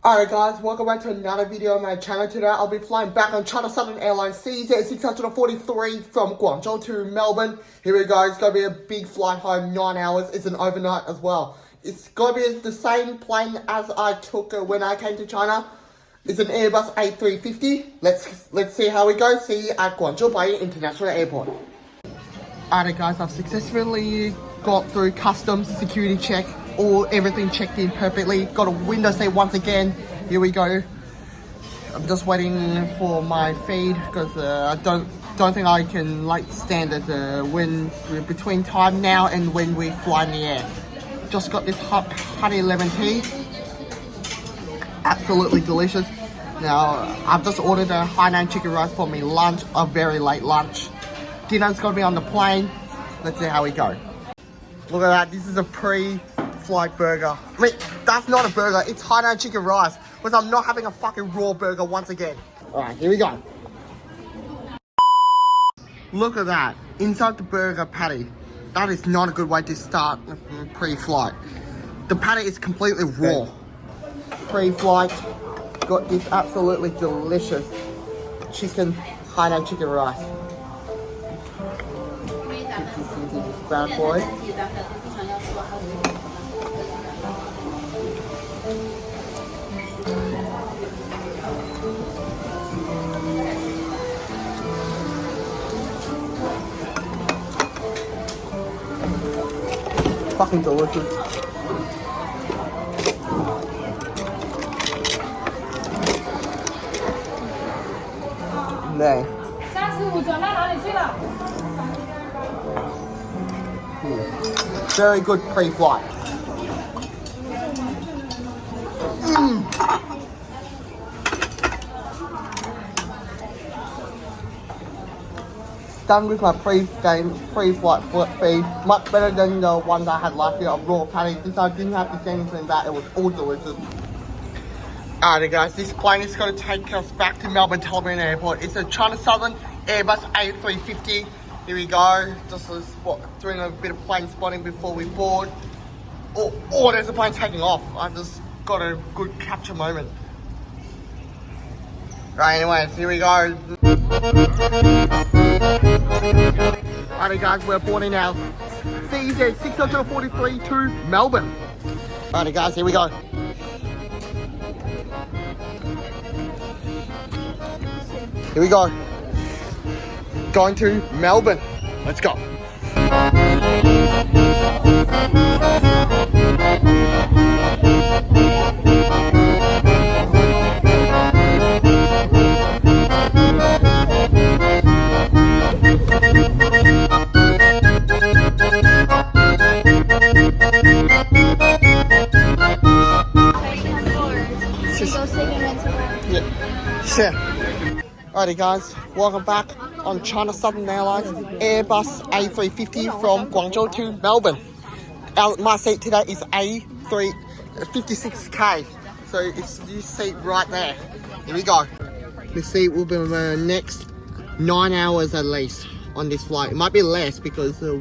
Alright guys, welcome back to another video on my channel. Today I'll be flying back on China Southern Airlines CZ643 from Guangzhou to Melbourne. Here we go, it's going to be a big flight home, 9 hours. It's an overnight as well. It's going to be the same plane as I took when I came to China. It's an Airbus A350. Let's see how it goes. See you at Guangzhou Baiyun International Airport. Alright guys, I've successfully got through customs security check. Everything checked in perfectly. Got a window seat once again. Here we go. I'm just waiting for my feed because I don't think I can stand it when between time now and when we fly in the air. Just got this honey lemon tea. Absolutely delicious. Now I've just ordered a Hainan chicken rice for me lunch, a very late lunch. Dinner's gonna be on the plane. Let's see how we go. Look at that. This is a pre-flight burger. I mean, that's not a burger. It's Hainan chicken rice. Because I'm not having a fucking raw burger once again. Alright, here we go. Look at that. Inside the burger patty. That is not a good way to start pre-flight. The patty is completely raw. Pre-flight. Got this absolutely delicious chicken, Hainan chicken rice. This bad boy. Fucking delicious. Nay. Very good pre-flight. Done with my pre-flight feed. Much better than the ones I had last year of raw patty. This I didn't have to say anything that. It was all delicious. Alright guys, this plane is going to take us back to Melbourne Tullamarine Airport. It's a China Southern Airbus A350. Here we go. Just doing a bit of plane spotting before we board. Oh, there's a plane taking off. I just got a good capture moment. Right, anyways, here we go. Alright guys, we're boarding now. CZ643 to Melbourne. Alright guys, here we go. Here we go. Going to Melbourne. Let's go. Sure. Alrighty guys, welcome back on China Southern Airlines Airbus A350 from Guangzhou to Melbourne. My seat today is A356K, so it's this seat right there. Here we go. This seat will be the next 9 hours at least on this flight. It might be less because the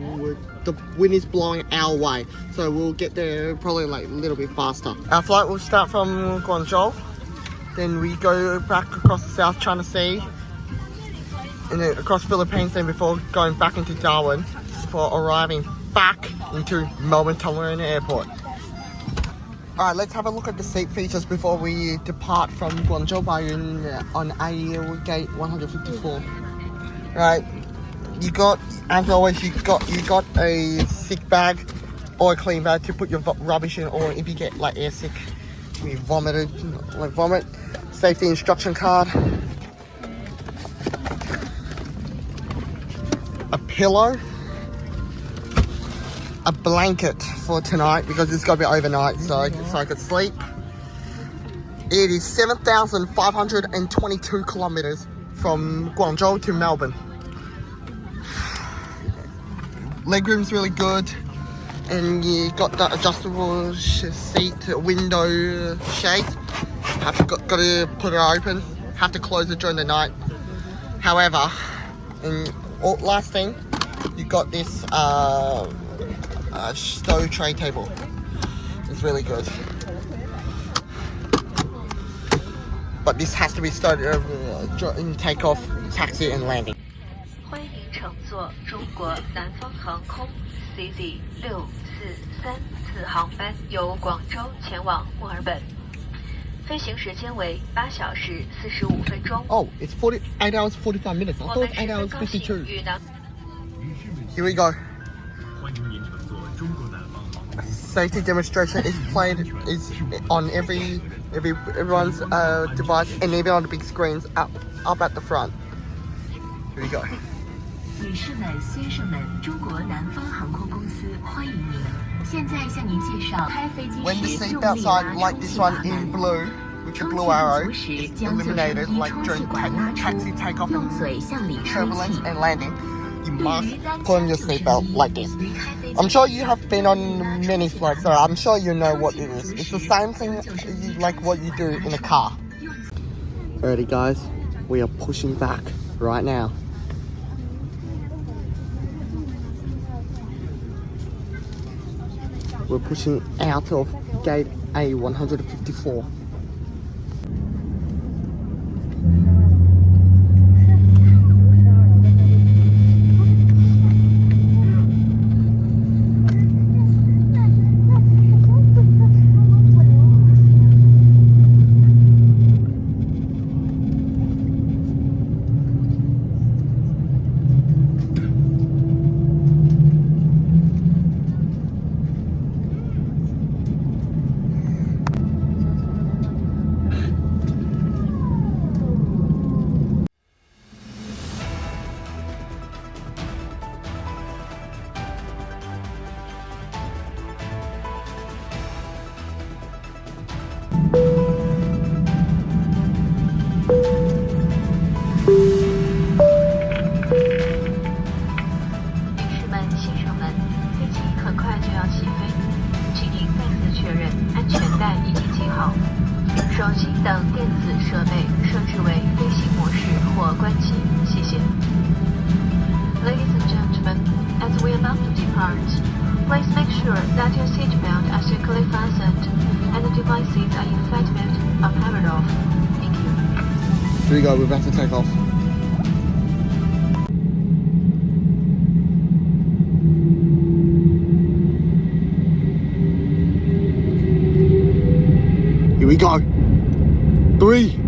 wind is blowing our way, so we'll get there probably like a little bit faster. Our flight will start from Guangzhou. Then we go back across the South China Sea and then across Philippines, then before going back into Darwin for arriving back into Melbourne Tullamarine Airport. Alright, let's have a look at the seat features before we depart from Guangzhou Baiyun on gate 154. Right, you got, as always, you got a sick bag or a clean bag to put your rubbish in, or if you get like air sick, you vomit. Safety instruction card, a pillow, a blanket for tonight because it's got to be overnight, so I could sleep. It is 7,522 kilometers from Guangzhou to Melbourne. Legroom's really good, and you got that adjustable seat window shade. Got to put it open. Have to close it during the night. However, and last thing, you got this stove tray table. It's really good. but this has to be started in takeoff, taxi, and landing. 欢迎乘坐中国南方航空 CZ643航班，由广州前往墨尔本，飞行时间为8小时45分钟。 Oh, it's 8 hours 45 minutes. I thought it was 8 hours 52. Here we go. Safety demonstration is on everyone's device and even on the big screens up at the front. Here we go. 女士们、先生们，中国南方航空公司欢迎您。现在向您介绍开飞机 When the 时 seat 用力拉 outside 充 like 气 this 阀 one 门 in blue with the 充气 blue 不 arrow 足时，将救生 illuminated 衣 like 充气 during 管拉出， taxi takeoff 用 and 嘴向里吹 turbulence 气。 and landing, you 对 must 于单 put on 枪 your 救 seatbelt 生衣 like this. 离开飞机 I'm sure 时 you have been 用 on 力拉 many 充气 flights, so 阀 I'm sure you know 充 what 气 it 不 is. 足 It's 时 the same thing 将救生衣 like 充 what 气 you 管 do 拉 in a 出 car. 用 Alrighty guys, we are pushing back right now. We're pushing out of gate A154. Ladies and gentlemen, as we are about to depart, please make sure that your seatbelt are securely fastened and the devices are in flight mode are powered off. Thank you. Here we go, we're about to take off. Here we go. 3,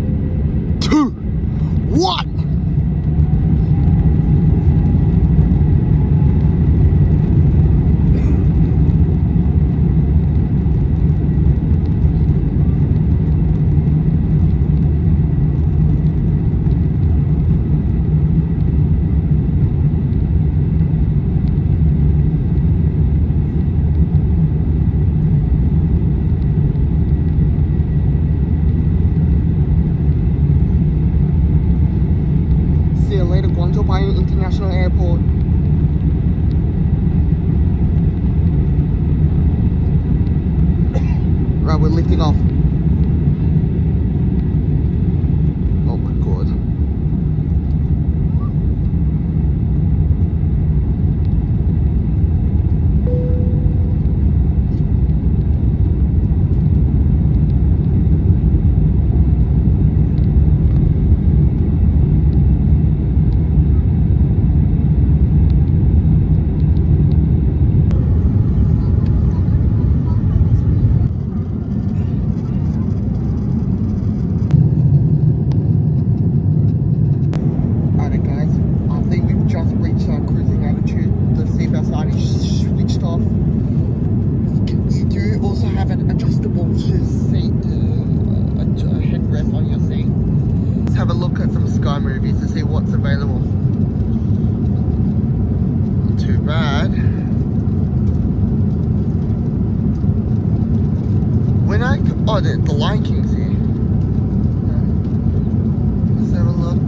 2, 1. See you later, Guangzhou Baiyun International Airport. Right, we're lifting off. Oh my god. Alright guys, I think we've just reached our cruising altitude. The seatbelt sign is switched off. You do also have an adjustable seat, a headrest on your seat. Let's have a look at some Sky movies to see what's available. Not too bad. The Lion King's here. Let's have a look.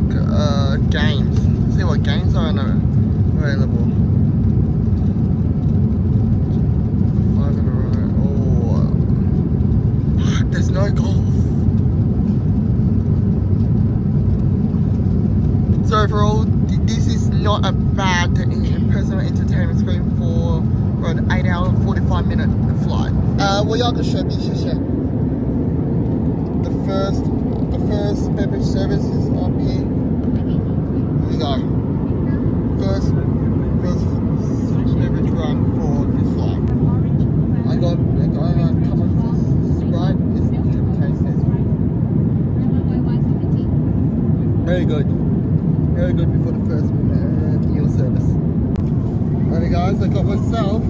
Games. See what games are available. Oh, there's no golf. So overall, this is not a bad personal entertainment screen for an 8-hour 45-minute flight. 我要个雪碧，谢谢。The first services up here. Here we go. First beverage run for this flight. I got a couple of Sprite. This taste test. Very good. Very good before the first meal service. Alright guys, I got myself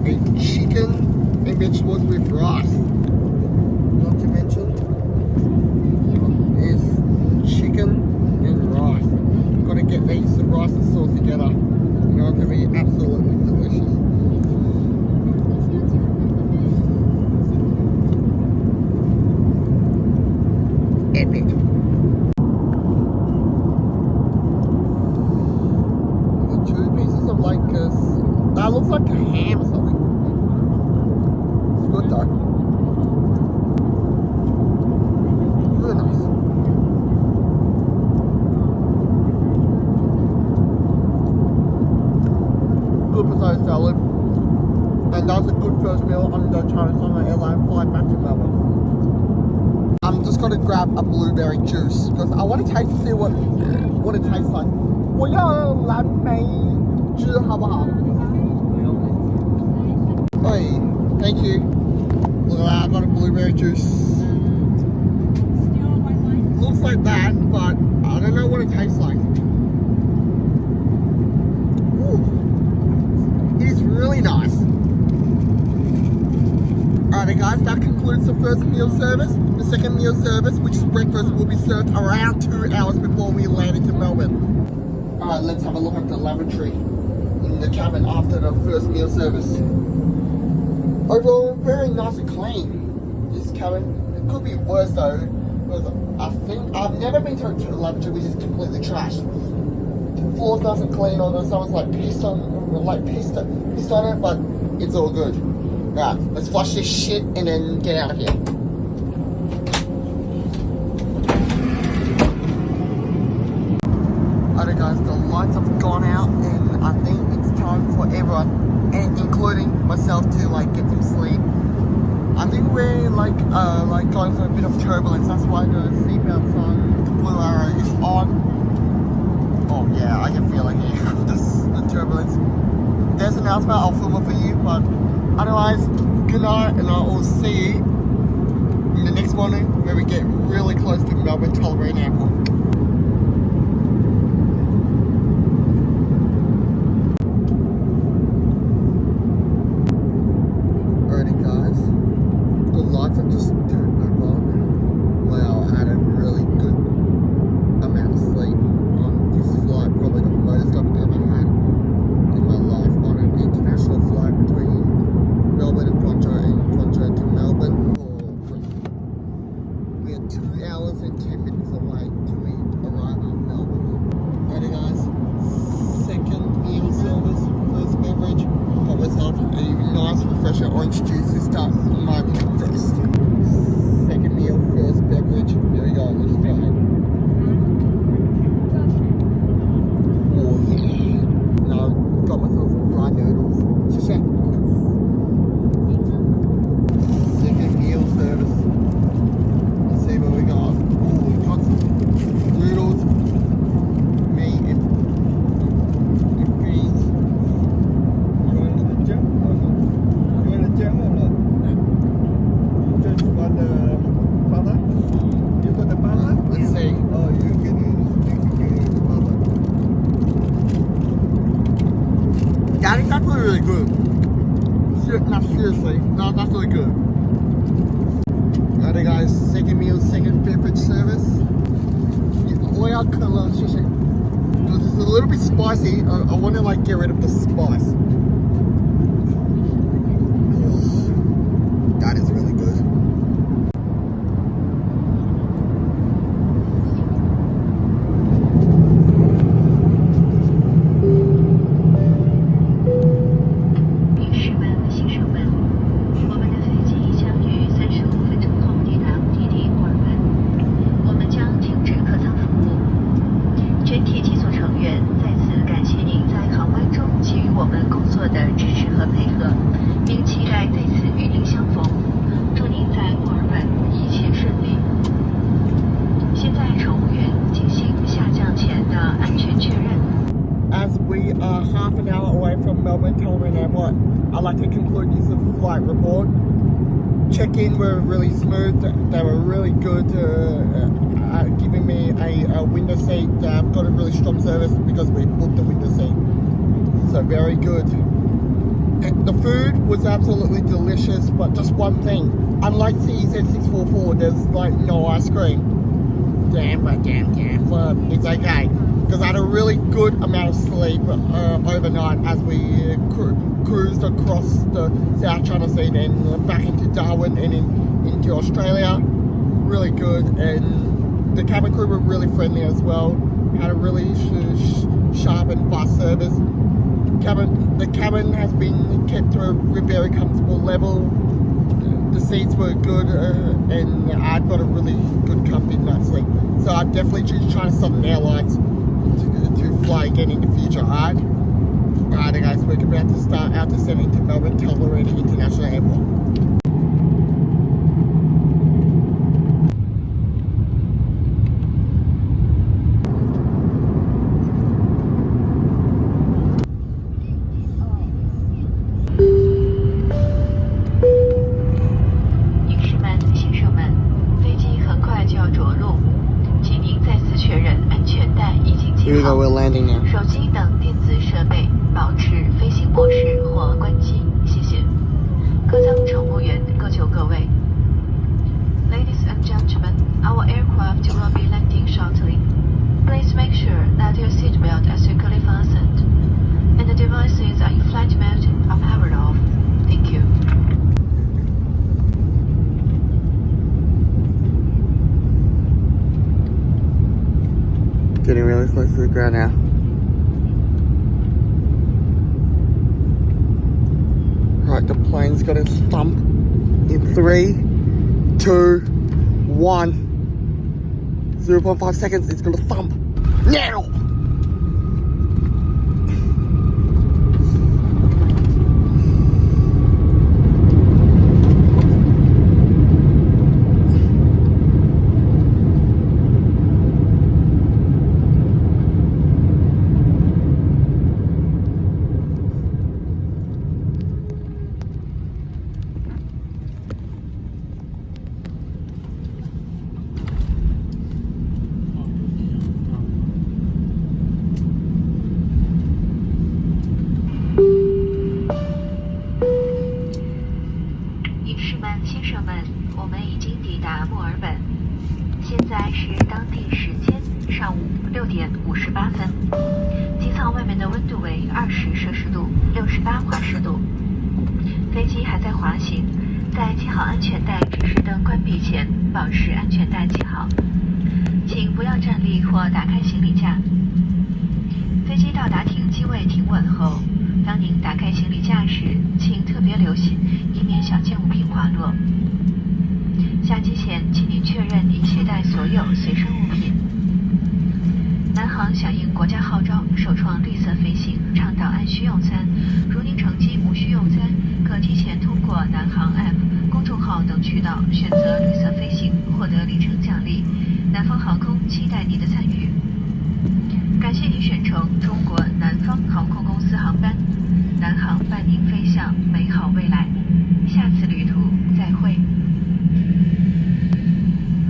a chicken and vegetables with rice. Not to mention is chicken and rice. Gotta get these, the rice and sauce together. You know, it's gonna be absolutely delicious. Epic. The two pieces of like that looks like a ham or something. It's good though. Really nice. Good potato salad. And that's a good first meal on the China Southern Airlines flight back to Melbourne. I'm just gonna grab a blueberry juice because I want to taste to see what it tastes like. 我要蓝莓汁好不好? Hey, thank you. Look at that, I got a blueberry juice. Looks like that, but I don't know what it tastes like. Ooh, it is really nice. Alright guys, that concludes the first meal service. The second meal service, which is breakfast, will be served around 2 hours before we land into Melbourne. Alright, let's have a look at the lavatory in the cabin after the first meal service. Overall, very nice and clean, this cabin. It could be worse though, because I think I've never been to a lavatory which is completely trashed. The floor's nice and clean, although someone's like pissed on it, but it's all good. Right, let's flush this shit and then get out of here. Alright guys, the lights have gone out and I think it's time for everyone, and including myself, to like get some sleep. I think we're like going through a bit of turbulence, that's why the seatbelt sign, the blue arrow is on. Oh yeah, I can feel it here, the turbulence. There's an announcement, I'll film it for you, but otherwise, good night, and I will see you in the next morning where we get really close to Melbourne Tullamarine Airport. Alrighty guys, the lights have just turned back on. Wow, I had a really good amount of sleep on this flight, probably the most I've ever had in my life on an international flight between Melbourne and Guangzhou to Melbourne. We are 2 hours and 10 minutes away to arrive in Melbourne. Alrighty guys, second meal service, first beverage. Got myself a nice refresher orange juice to start my breakfast. Second meal, first beverage. Here we go, let's try it. Oh yeah. Now got myself some fried noodles. Second meal service. Let's see what we got. Oh, we got some noodles, meat and beans. You want the jam or not? You want the jam or not? Just want the butter? You got the butter? Let's see. Oh, you can use the butter. Yeah, it's actually really good. No, seriously, no, that's really good. Alright guys, second meal, second beverage service. Oil color, it's a little bit spicy. I want to like get rid of the spice. That is really good. like to conclude this flight report. Check-in were really smooth. They were really good, giving me a window seat. I've got a really strong service because we booked the window seat. So very good. The food was absolutely delicious, but just one thing. Unlike CZ643, there's like no ice cream. Damn, but it's okay. Because I had a really good amount of sleep overnight as we cruised across the South China Sea and back into Darwin and into Australia. Really good, and the cabin crew were really friendly as well. Had a really sharp and fast service. The cabin has been kept to a very comfortable level. The seats were good, and I've got a really good comfy night's sleep. So I'd definitely choose China Southern Airlines to fly again in the future. Alright guys, we're about to start our descent into Melbourne Tullamarine International Airport. Here we go, we're landing now. 手机等电子设备保持飞行模式或关机，谢谢。客舱乘务员各就各位。Ladies and gentlemen, our aircraft will be landing shortly. Please make sure that your seatbelt is securely fastened and the devices are in flight mode or powered off. Thank you. Getting really close to the ground now. Right, the plane's got its thump in 3, 2, 1. 0.5 seconds, it's gonna thump. Now!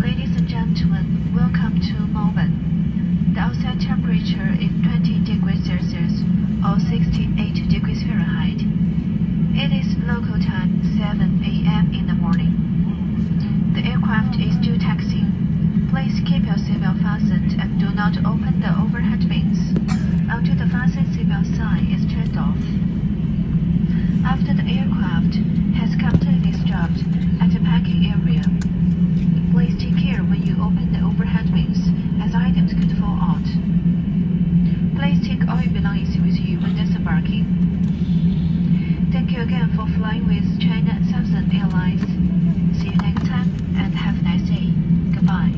Ladies and gentlemen, welcome to Melbourne. The outside temperature is 20 degrees Celsius or 68 degrees Fahrenheit. It is local time 7 a.m. in the morning. The aircraft is due taxiing. Please keep your seatbelt fastened and do not open the overhead bins until the fasten seatbelt sign is turned off. After the aircraft has completely stopped at the parking area, please take care when you open the overhead bins, as items could fall out. Please take all your belongings with you when disembarking. Thank you again for flying with China Southern Airlines. See you next time and have a nice day. Goodbye.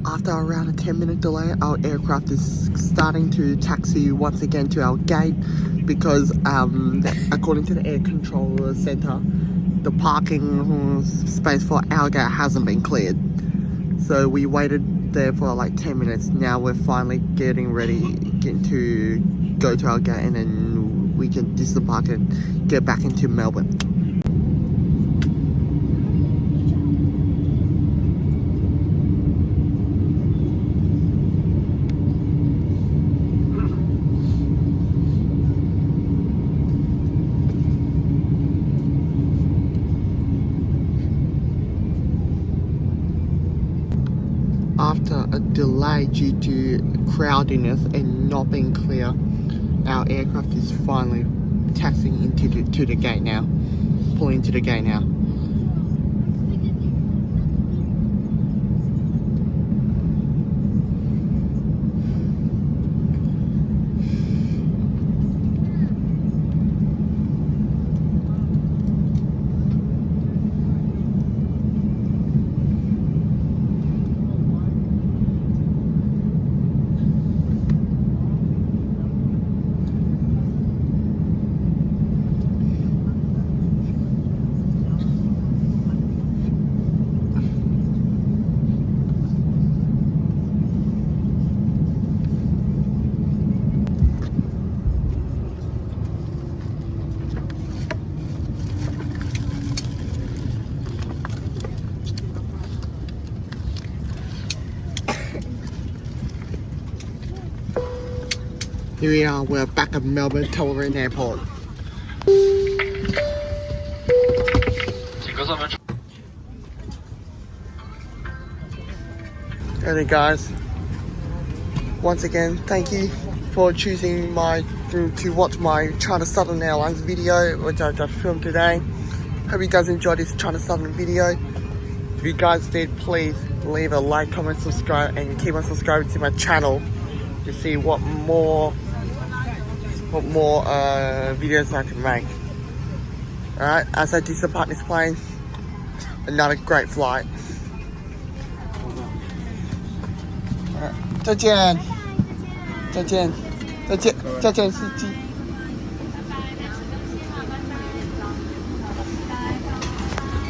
After around a 10-minute delay, our aircraft is starting to taxi once again to our gate because according to the air control center, the parking space for our gate hasn't been cleared. So we waited there for like 10 minutes. Now we're finally getting ready to go to our gate, and then we can disembark and get back into Melbourne. After a delay due to crowdiness and not being clear, our aircraft is finally taxiing into the gate now, pulling into the gate now. Here we are, we're back at Melbourne Tullamarine Airport. Alright guys, once again, thank you for choosing to watch my China Southern Airlines video, which I just filmed today. Hope you guys enjoyed this China Southern video. If you guys did, please leave a like, comment, subscribe, and keep on subscribing to my channel to see what more videos I can make. Alright, as I disembark this plane, another great flight. Alright, 再见，再见，再见，再见，司机。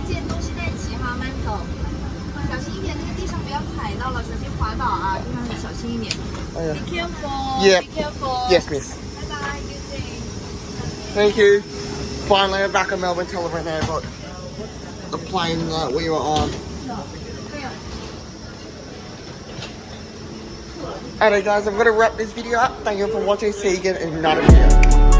捡东西带齐哈，慢走，小心一点，那个地上不要踩到了，小心滑倒啊，地上小心一点。哎呀 Be careful. Yeah. Be careful. Yes, miss. Bye bye. Good day. Thank you. Finally, I'm back at Melbourne Tullamarine Airport. The plane that we were on. Alright guys, I'm going to wrap this video up. Thank you for watching. See you again in another video.